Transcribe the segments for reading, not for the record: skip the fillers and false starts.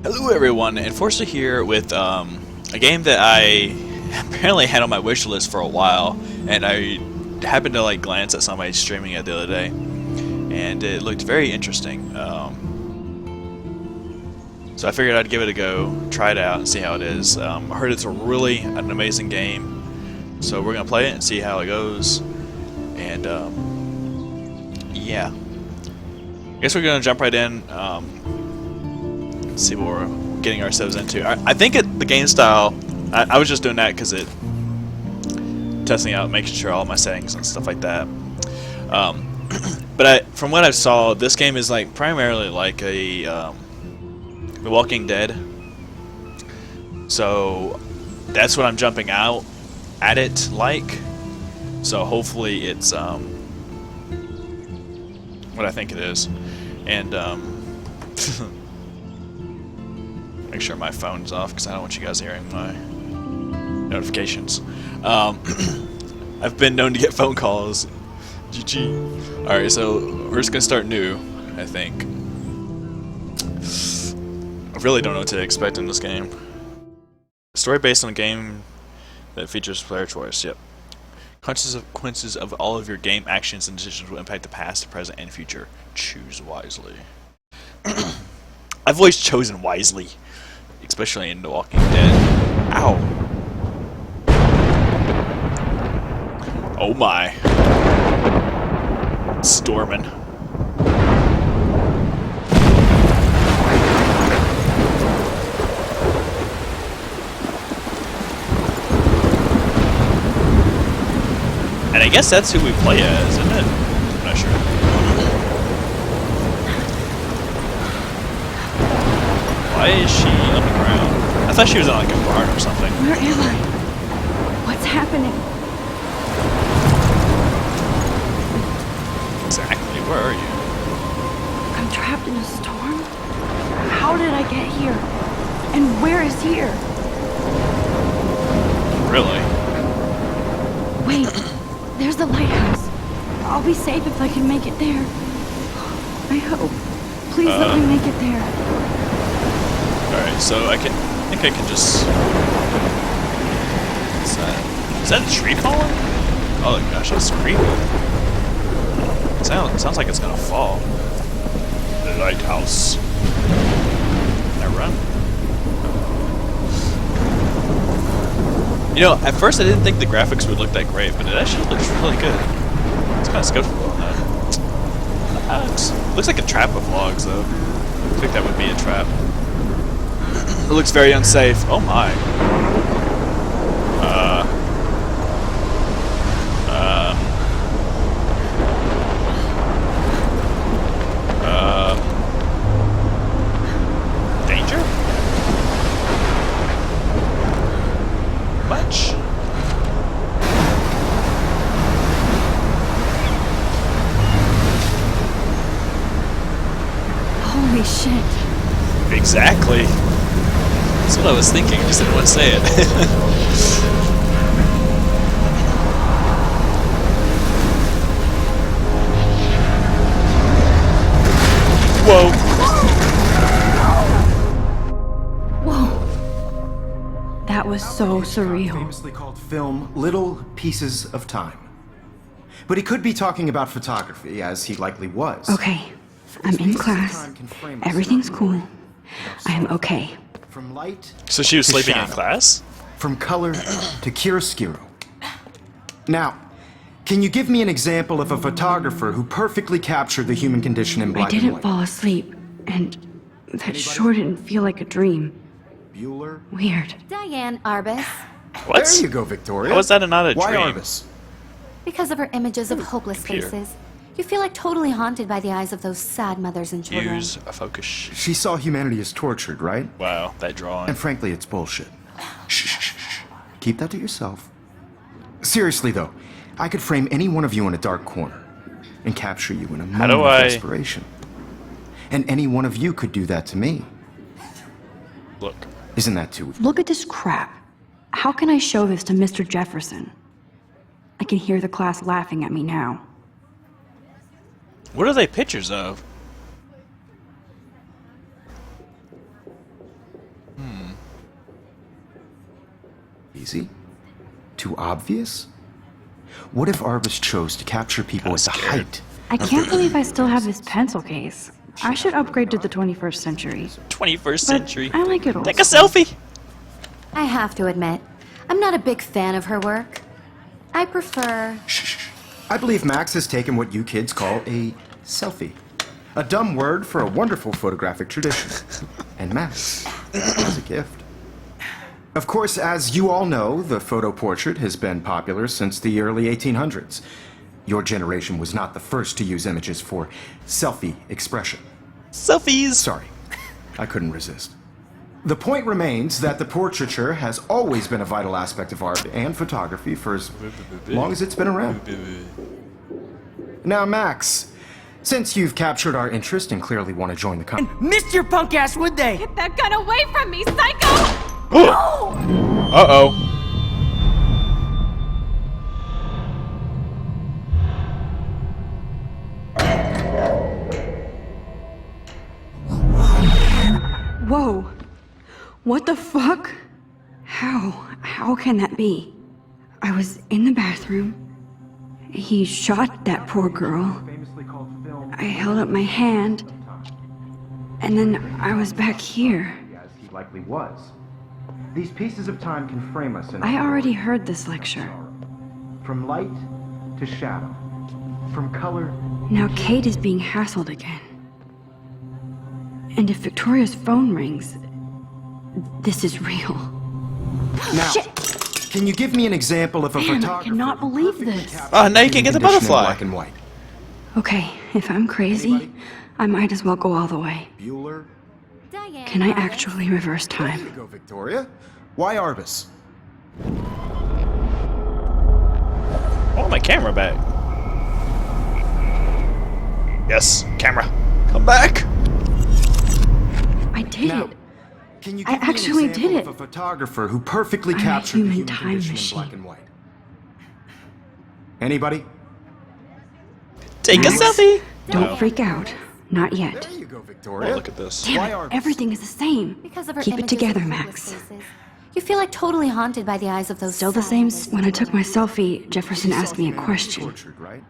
Hello everyone, Enforcer here with a game that I apparently had on my wish list for a while, and I happened to glance at somebody streaming it the other day, and it looked very interesting. So I figured I'd give it a go, try it out, and see how it is. I heard it's really an amazing game, so we're gonna play it and see how it goes. And yeah, I guess we're gonna jump right in. See what we're getting ourselves into. I think the game style, I was just doing that because it testing out, making sure all my settings and stuff like that. But from what I saw, this game is primarily like a The Walking Dead. So that's what I'm jumping out at it like. So hopefully it's what I think it is, and make sure my phone's off because I don't want you guys hearing my notifications. I've been known to get phone calls. GG. Alright, so we're just gonna start new, I think. I really don't know what to expect in this game. Story based on a game that features player choice, yep. Consequences of all of your game actions and decisions will impact the past, present, and future. Choose wisely. I've always chosen wisely. Especially in The Walking Dead. Ow. Oh my. Storming. And I guess that's who we play as, isn't it? I'm not sure. Why is she on the ground? I thought she was on a barn or something. Where am I? What's happening? Exactly, where are you? I'm trapped in a storm? How did I get here? And where is here? Really? Wait, there's the lighthouse. I'll be safe if I can make it there. I hope. Please let me make it there. Alright, so I think I can just... What's that? Is that a tree falling? Oh gosh, that's creepy. Sounds like it's gonna fall. The lighthouse. Can I run? You know, at first I didn't think the graphics would look that great, but it actually looks really good. It's kind of skeptical on that. It looks like a trap of logs, though. I think that would be a trap. It looks very unsafe. Oh my. Danger? Much? Holy shit. Exactly. That's what I was thinking, I just didn't want to say it. Whoa. Whoa. That was so surreal. Famously called film Little Pieces of Time. But he could be talking about photography, as he likely was. Okay, I'm in class. Everything's cool. I am okay. From light So she was to sleeping in shadow. class? From color to chiaroscuro. Now, can you give me an example of a photographer who perfectly captured the human condition in I black and didn't white? fall asleep, and that sure didn't feel like a dream. Bueller? Weird. Diane Arbus, What? There you go, Victoria. How is that not a Why dream? Arbus? because of her images of hopeless Computer. faces, you feel like totally haunted by the eyes of those sad mothers and children. Use a focus. She saw humanity as tortured, right? Wow, that drawing. And frankly, it's bullshit. Shh, shh, shh, shh. Keep that to yourself. Seriously, though, I could frame any one of you in a dark corner and capture you in a moment do of I- desperation. And any one of you could do that to me. Look. Isn't that too... Look at this crap. How can I show this to Mr. Jefferson? I can hear the class laughing at me now. What are they pictures of? easy? Too obvious? What if Arbus chose to capture people at the height? I can't believe I still have this pencil case. I should upgrade to the 21st century. 21st century. I like it old Take a school. selfie. I have to admit, I'm not a big fan of her work. I prefer... Shh. I believe Max has taken what you kids call a selfie. A dumb word for a wonderful photographic tradition. And Max has a gift. Of course, as you all know, the photo portrait has been popular since the early 1800s. Your generation was not the first to use images for selfie expression. Selfies. Sorry, I couldn't resist. The point remains that the portraiture has always been a vital aspect of art and photography for as long as it's been around. Now, Max, since you've captured our interest and clearly want to join the Missed your punk ass, would they? Get that gun away from me, psycho! Uh-oh. Whoa. What the fuck? How can that be? I was in the bathroom. He shot that poor girl. I held up my hand. And then I was back here. As he likely was. These pieces of time can frame us in I already heard this lecture. from light to shadow, from color. Now Kate is being hassled again. And if Victoria's phone rings, this is real. Now, Shit! can you give me an example of a Man, I photographer? cannot who believe perfectly this. captured Oh, now you can human get the condition in butterfly. Black and white. Okay, if I'm crazy, Anybody? I might as well go all the way. Bueller. Diane, Can I actually reverse There you time? go, Victoria. Why Arbus? I want my camera back. Yes, camera. Come back. I did Now, it. can you I give me actually an example did it. of a photographer who perfectly I'm a captured the human human time condition in machine. black and white? Anybody? Take a Max, selfie. Don't freak out. Not yet. There you go, Victoria. Oh, look at this. Why Damn it, Arbus? everything is the same. Because of her Keep it images of together, public Max. places. You feel like totally haunted by the eyes of those Still the same. When I took my selfie, Jefferson asked me a question. Tortured, right?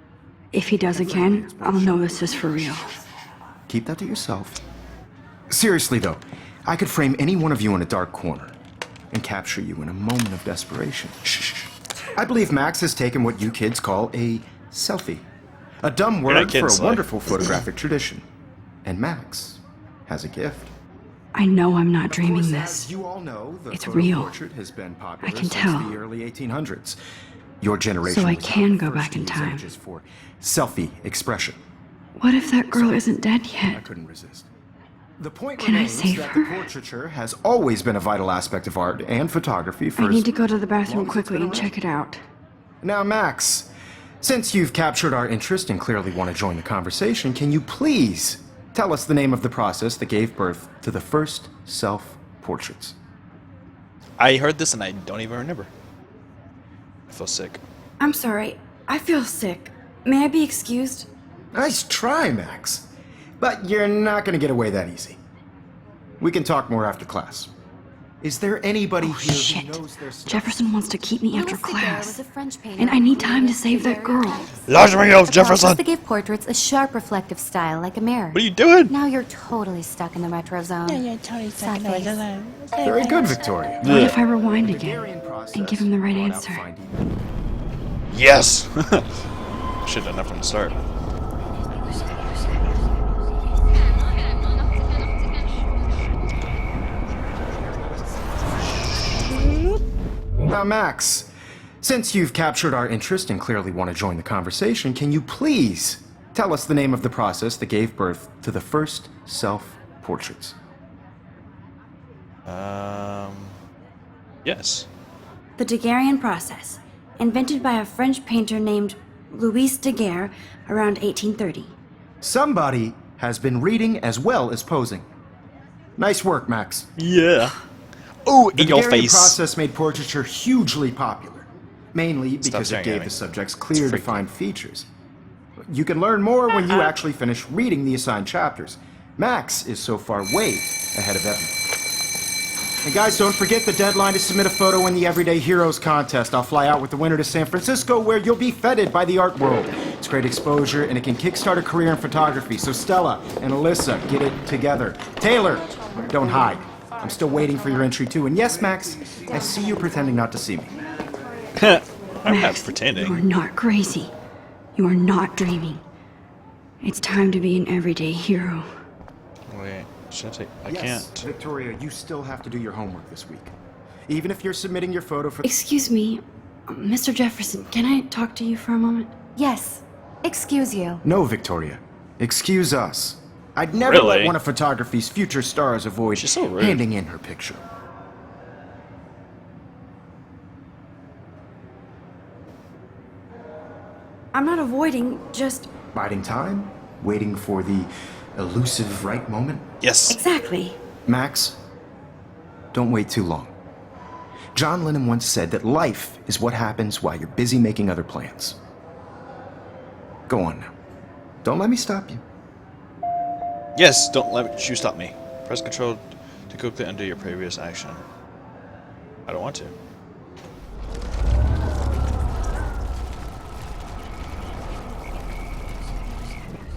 If he does again, I'll know this is for real. Keep that to yourself. Seriously, though, I could frame any one of you in a dark corner and capture you in a moment of desperation. Shh. I believe Max has taken what you kids call a selfie. A dumb not word kidding, for a Sly. wonderful photographic tradition. And Max has a gift. I know I'm not Of dreaming course, this. as you all know, the It's photo real. portrait has been popular I can since tell. the early 1800s. Your generation So I was can not go the first back to in use time. images for selfie expression. What if that girl isn't dead I yet? couldn't resist. The point Can I remains save that her? the portraiture has always been a vital aspect of art and photography for I need as to go to the bathroom long as it's quickly been and check it out. Now, Max, since you've captured our interest and clearly want to join the conversation, can you please tell us the name of the process that gave birth to the first self-portraits? I heard this and I don't even remember. I feel sick. I'm sorry. I feel sick. May I be excused? Nice try, Max. But you're not going to get away that easy. We can talk more after class. Is there anybody here who Shit. knows their stuff? Jefferson wants to keep me after Louis Daguerre class. was a French painter And I need who time to used save that girl. daguerreotypes. Large me of The Jefferson. process that gave portraits a sharp reflective style like a mirror. What are you doing? Now you're totally stuck in the retro zone. Sad face. Very good, Victoria. What if I rewind again Hungarian process and give him the right brought out answer? finding- Yes. Should have done that from the start. Now, Max, since you've captured our interest and clearly want to join the conversation, can you please tell us the name of the process that gave birth to the first self-portraits? Yes. The Daguerrean process, invented by a French painter named Louis Daguerre around 1830. Somebody has been reading as well as posing. Nice work, Max. Yeah. Oh, The in your Daguerrean face. process made portraiture hugely popular, mainly because staring it at gave me. the subjects clear, freaky. defined features. You can learn more when you actually finish reading the assigned chapters. Max is so far way ahead of everyone. And guys, don't forget the deadline to submit a photo in the Everyday Heroes contest. I'll fly out with the winner to San Francisco, where you'll be feted by the art world. It's great exposure, and it can kickstart a career in photography. So Stella and Alyssa, get it together. Taylor, don't hide. I'm still waiting for your entry too. And yes, Max, I see you pretending not to see me. I'm not Max, pretending. you are not crazy. You are not dreaming. It's time to be an everyday hero. Wait, should I take? I Yes, can't. Victoria, you still have to do your homework this week. Even if you're submitting your photo for... Excuse me, Mr. Jefferson, can I talk to you for a moment? Yes. Excuse you. No, Victoria. Excuse us. I'd never let Really? one of photography's future stars avoid She's so rude. handing in her picture. I'm not avoiding, just... Biding time, waiting for the elusive right moment. Yes. Exactly. Max, don't wait too long. John Lennon once said that life is what happens while you're busy making other plans. Go on now. Don't let me stop you. Yes. Don't let you stop me. Press Control to quickly undo your previous action. I don't want to.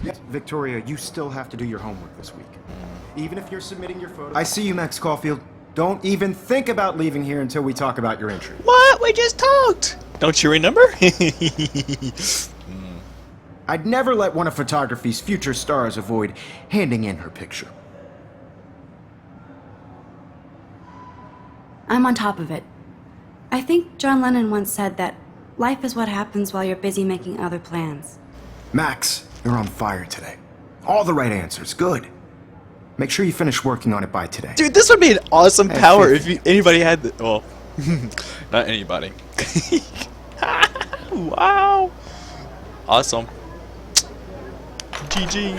Yes, Victoria, you still have to do your homework this week. Even if you're submitting your photo... I see you, Max Caulfield. Don't even think about leaving here until we talk about your entry. What? We just talked. Don't you remember? I'd never let one of photography's future stars avoid handing in her picture. I'm on top of it. I think John Lennon once said that life is what happens while you're busy making other plans. Max, you're on fire today. All the right answers. Good. Make sure you finish working on it by today. Dude, this would be an awesome Hey, power 50. if anybody had the... Well, not anybody. Wow. Awesome. GG.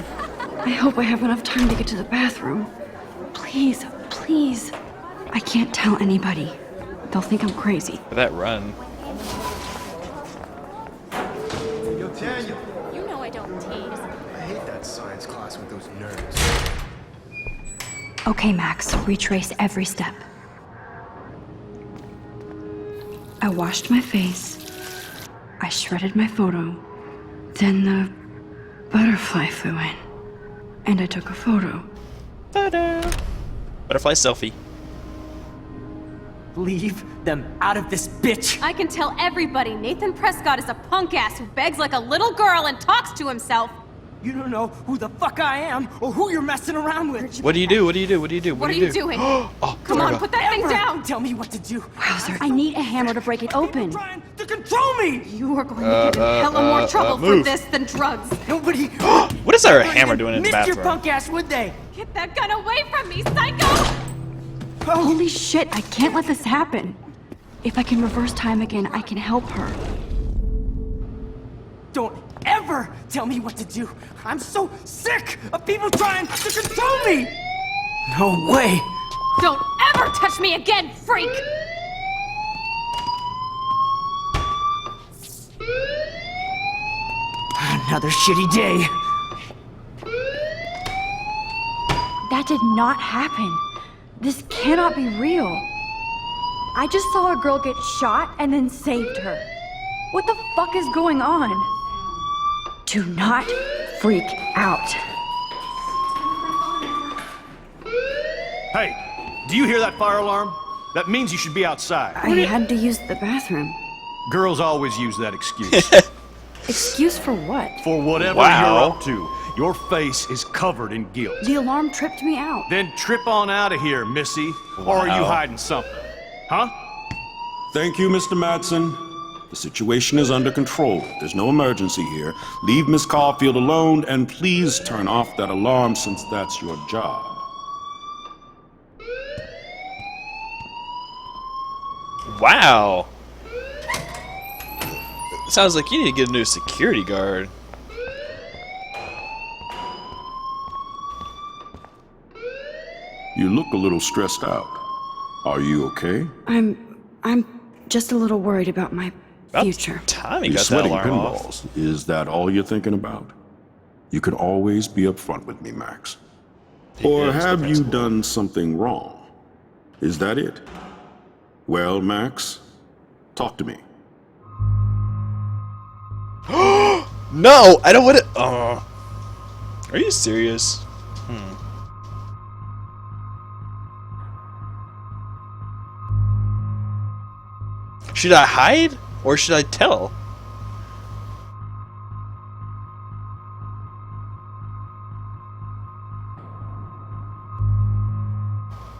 I hope I have enough time to get to the bathroom. Please, please. I can't tell anybody. They'll think I'm crazy. That run. Yo, Daniel. You know I don't tease. I hate that science class with those nerds. Okay, Max, retrace every step. I washed my face. I shredded my photo. Then the butterfly flew in. And I took a photo. Ta-da. Butterfly selfie. Leave them out of this bitch. I can tell everybody Nathan Prescott is a punk ass who begs like a little girl and talks to himself. You don't know who the fuck I am or who you're messing around with. What do you do? What do you do? What do you do? What are do you doing? Oh, Come sorry on, about- put that thing Ever down. Tell me what to do. Wowzer. I need a hammer to break it open. Trying to control me. You are going to get in hella more trouble for move. this than drugs. Nobody. What is our hammer doing in the missed your bathroom? punk ass, would they? Get that gun away from me, psycho! Holy shit, I can't let this happen. If I can reverse time again, I can help her. Don't ever tell me what to do. I'm so sick of people trying to control me. No way. Don't ever touch me again, freak! Another shitty day. That did not happen. This cannot be real. I just saw a girl get shot and then saved her. What the fuck is going on? Do not freak out. Hey, do you hear that fire alarm? That means you should be outside. I had to use the bathroom. Girls always use that excuse. Excuse for what? For whatever Wow. you're up to, your face is covered in guilt. The alarm tripped me out. Then trip on out of here, Missy. Or are you Wow. hiding something? Huh? Thank you, Mr. Madsen. The situation is under control. There's no emergency here. Leave Miss Caulfield alone, and please turn off that alarm since that's your job. Wow. Sounds like you need to get a new security guard. You look a little stressed out. Are you okay? I'm just a little worried about my future. Time he You're got that sweating alarm off. pinballs. Is that all you're thinking about? You can always be upfront with me, Max. Or is the have you principal. done something wrong? Is that it? Well, Max, talk to me. No, I don't want to. Are you serious? Should I hide or should I tell?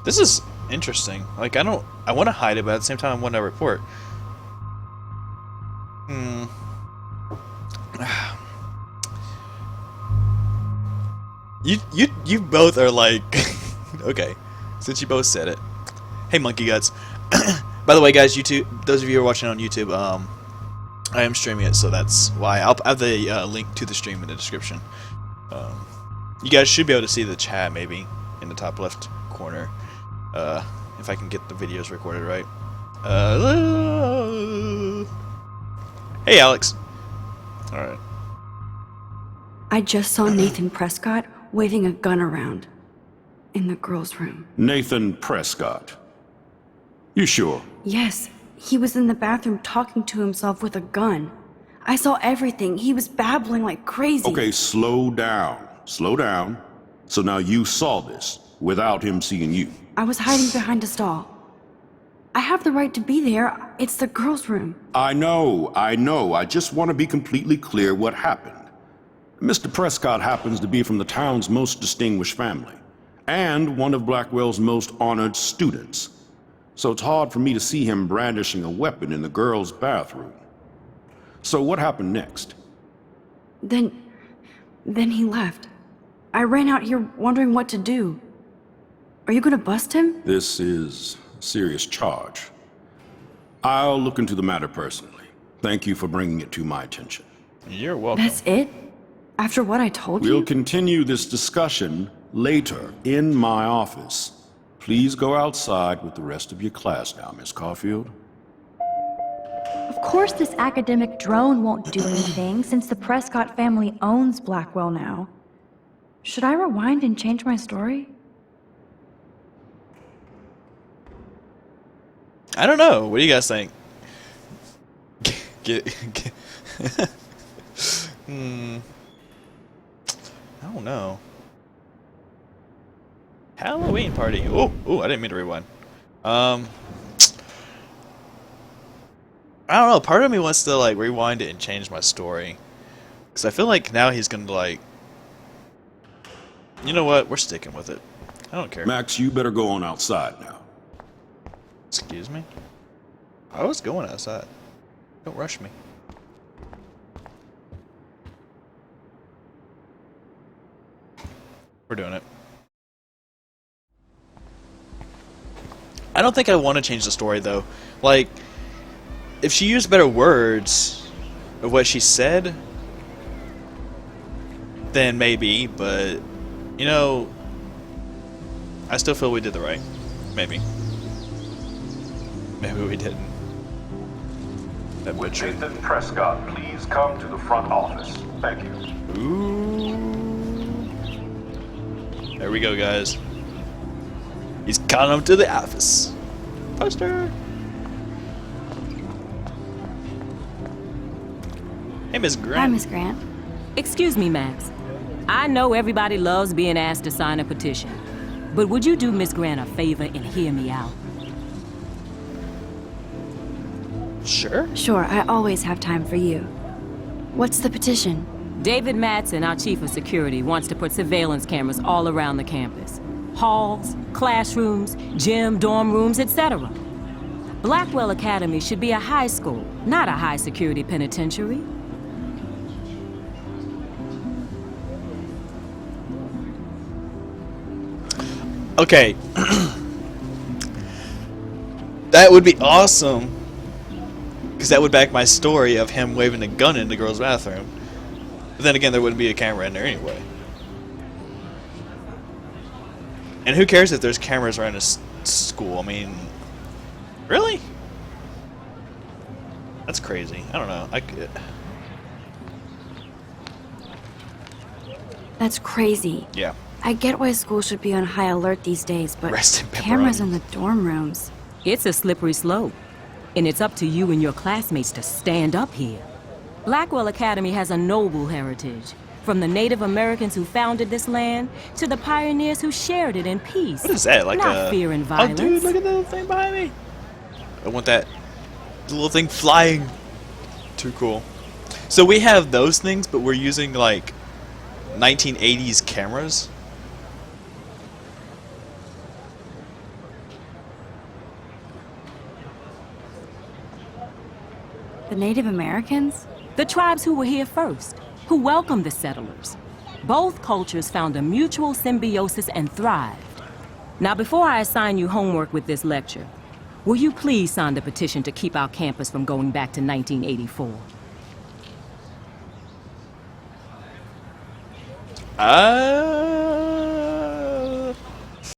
This is interesting. Like, I want to hide it, but at the same time I want to report. You both are like okay, since you both said it. Hey, monkey guts. By the way, guys, YouTube, those of you who are watching on YouTube, I am streaming it, so that's why. I'll have the link to the stream in the description. You guys should be able to see the chat, maybe, in the top left corner, if I can get the videos recorded right. Hey, Alex. Alright. I just saw Nathan Prescott waving a gun around in the girls' room. Nathan Prescott. You sure? Yes, he was in the bathroom talking to himself with a gun. I saw everything. He was babbling like crazy. Okay, slow down. Slow down. So now you saw this without him seeing you. I was hiding behind a stall. I have the right to be there. It's the girls' room. I know. I just want to be completely clear what happened. Mr. Prescott happens to be from the town's most distinguished family, and one of Blackwell's most honored students. So it's hard for me to see him brandishing a weapon in the girls' bathroom. So what happened next? Then he left. I ran out here wondering what to do. Are you gonna bust him? This is a serious charge. I'll look into the matter personally. Thank you for bringing it to my attention. You're welcome. That's it? After what I told We'll you? continue this discussion later in my office. Please go outside with the rest of your class now, Miss Caulfield. Of course this academic drone won't do anything since the Prescott family owns Blackwell now. Should I rewind and change my story? I don't know. What do you guys think? I don't know. Halloween party. Oh, I didn't mean to rewind. I don't know. Part of me wants to like rewind it and change my story, because I feel like now he's gonna like. You know what? We're sticking with it. I don't care. Max, you better go on outside now. Excuse me? I was going outside. Don't rush me. We're doing it. I don't think I want to change the story though. Like, if she used better words of what she said, then maybe, but you know, I still feel we did the right. Maybe. Maybe we didn't. That butcher. Nathan Prescott, please come to the front office. Thank you. Ooh. There we go, guys. He's calling him to the office. Poster. Hey, Miss Grant. Hi, Miss Grant. Excuse me, Max. I know everybody loves being asked to sign a petition, but would you do Miss Grant a favor and hear me out? Sure. Sure, I always have time for you. What's the petition? David Madsen, our chief of security, wants to put surveillance cameras all around the campus. Halls, classrooms, gym, dorm rooms, etc. Blackwell Academy should be a high school, not a high-security penitentiary. Okay. That would be awesome. Because that would back my story of him waving a gun in the girl's bathroom. But then again, there wouldn't be a camera in there anyway. And who cares if there's cameras around a school? I mean, really? That's crazy. I don't know. That's crazy. Yeah. I get why school should be on high alert these days, but Rest in cameras pepperoni. in the dorm rooms. It's a slippery slope, and it's up to you and your classmates to stand up here. Blackwell Academy has a noble heritage, from the Native Americans who founded this land to the pioneers who shared it in peace. What is that? Like not fear and violence. Oh, dude, look at the little thing behind me. I want that little thing flying. Too cool. So we have those things, but we're using like 1980s cameras. The Native Americans? The tribes who were here first, who welcomed the settlers. Both cultures found a mutual symbiosis and thrived. Now, before I assign you homework with this lecture, will you please sign the petition to keep our campus from going back to 1984?